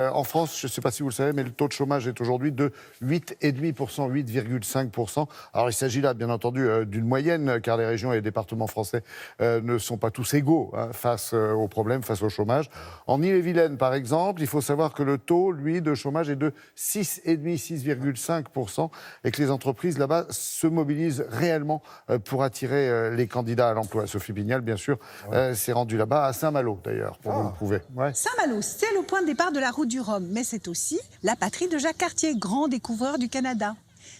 En France, je ne sais pas si vous le savez, mais le taux de chômage est aujourd'hui de 8,5%, 8,5%. Alors il s'agit là, bien entendu, d'une moyenne, car les régions et les départements français ne sont pas tous égaux face aux problèmes, face au chômage. En Ille-et-Vilaine, par exemple, il faut savoir que le taux, lui, de chômage est de 6,5%, 6,5%, et que les entreprises là-bas se mobilisent réellement pour attirer les candidats à l'emploi. Sophie Bignal, bien sûr, s'est rendue là-bas, à Saint-Malo d'ailleurs, pour vous le prouver. Ouais. Saint-Malo, c'est le point de départ de la route du Rhum, mais c'est aussi la patrie de Jacques Cartier, grand découvreur du Canada.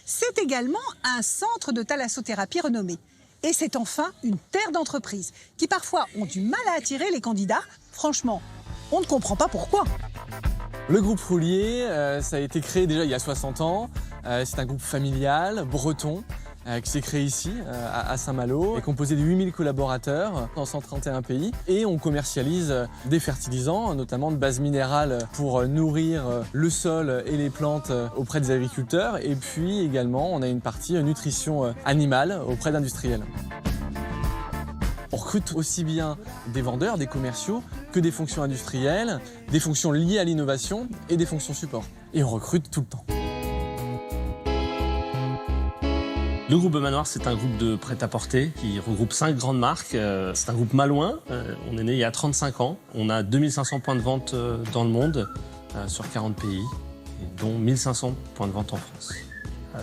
C'est également un centre de thalassothérapie renommé. Et c'est enfin une terre d'entreprise, qui parfois ont du mal à attirer les candidats. Franchement, on ne comprend pas pourquoi. Le groupe Roulier, ça a été créé déjà il y a 60 ans. C'est un groupe familial, breton, qui s'est créé ici, à Saint-Malo, est composé de 8000 collaborateurs dans 131 pays. Et on commercialise des fertilisants, notamment de base minérale pour nourrir le sol et les plantes auprès des agriculteurs. Et puis également, on a une partie nutrition animale auprès d'industriels. On recrute aussi bien des vendeurs, des commerciaux, que des fonctions industrielles, des fonctions liées à l'innovation et des fonctions support. Et on recrute tout le temps. Le groupe Beaumanoir, c'est un groupe de prêt-à-porter qui regroupe 5 grandes marques. C'est un groupe malouin. On est né il y a 35 ans. On a 2500 points de vente dans le monde, sur 40 pays, dont 1500 points de vente en France.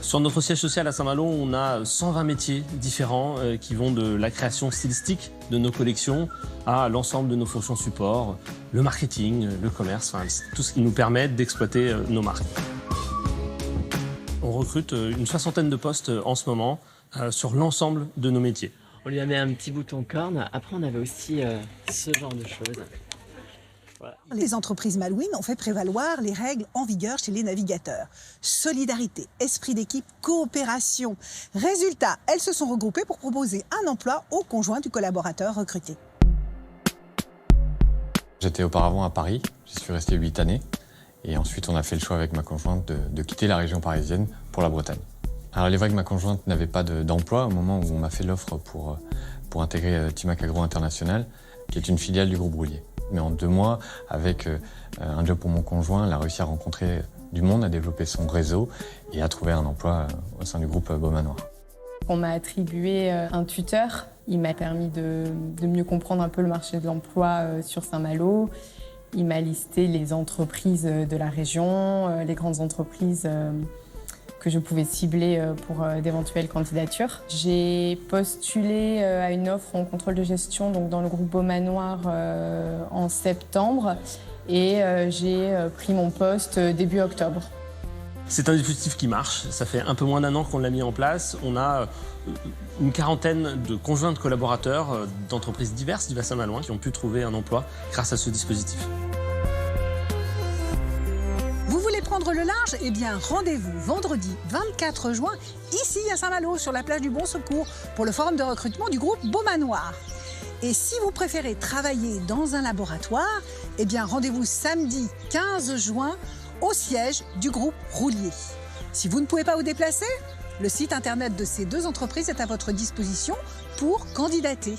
Sur notre siège social à Saint-Malo, on a 120 métiers différents qui vont de la création stylistique de nos collections à l'ensemble de nos fonctions support, le marketing, le commerce, enfin, tout ce qui nous permet d'exploiter nos marques. On recrute une 60aine de postes en ce moment sur l'ensemble de nos métiers. On lui a mis un petit bouton corne. Après, on avait aussi ce genre de choses. Voilà. Les entreprises malouines ont fait prévaloir les règles en vigueur chez les navigateurs. Solidarité, esprit d'équipe, coopération. Résultat, elles se sont regroupées pour proposer un emploi au conjoint du collaborateur recruté. J'étais auparavant à Paris, j'y suis resté 8 années. Et ensuite, on a fait le choix avec ma conjointe de quitter la région parisienne pour la Bretagne. Alors, il est vrai que ma conjointe n'avait pas d'emploi au moment où on m'a fait l'offre pour intégrer Timac Agro International, qui est une filiale du groupe Roulier. Mais en 2 mois, avec un job pour mon conjoint, elle a réussi à rencontrer du monde, à développer son réseau et à trouver un emploi au sein du groupe Beaumanoir. On m'a attribué un tuteur. Il m'a permis de mieux comprendre un peu le marché de l'emploi sur Saint-Malo. Il m'a listé les entreprises de la région, les grandes entreprises que je pouvais cibler pour d'éventuelles candidatures. J'ai postulé à une offre en contrôle de gestion donc dans le groupe Beaumanoir en septembre et j'ai pris mon poste début octobre. C'est un dispositif qui marche. Ça fait un peu moins d'1 an qu'on l'a mis en place. On a une 40aine de conjoints de collaborateurs d'entreprises diverses du bassin malouin qui ont pu trouver un emploi grâce à ce dispositif. Vous voulez prendre le large? Eh bien, rendez-vous vendredi 24 juin, ici à Saint-Malo, sur la plage du Bon Secours, pour le forum de recrutement du groupe Beaumanoir. Et si vous préférez travailler dans un laboratoire, eh bien, rendez-vous samedi 15 juin au siège du groupe Roulier. Si vous ne pouvez pas vous déplacer, le site internet de ces 2 entreprises est à votre disposition pour candidater.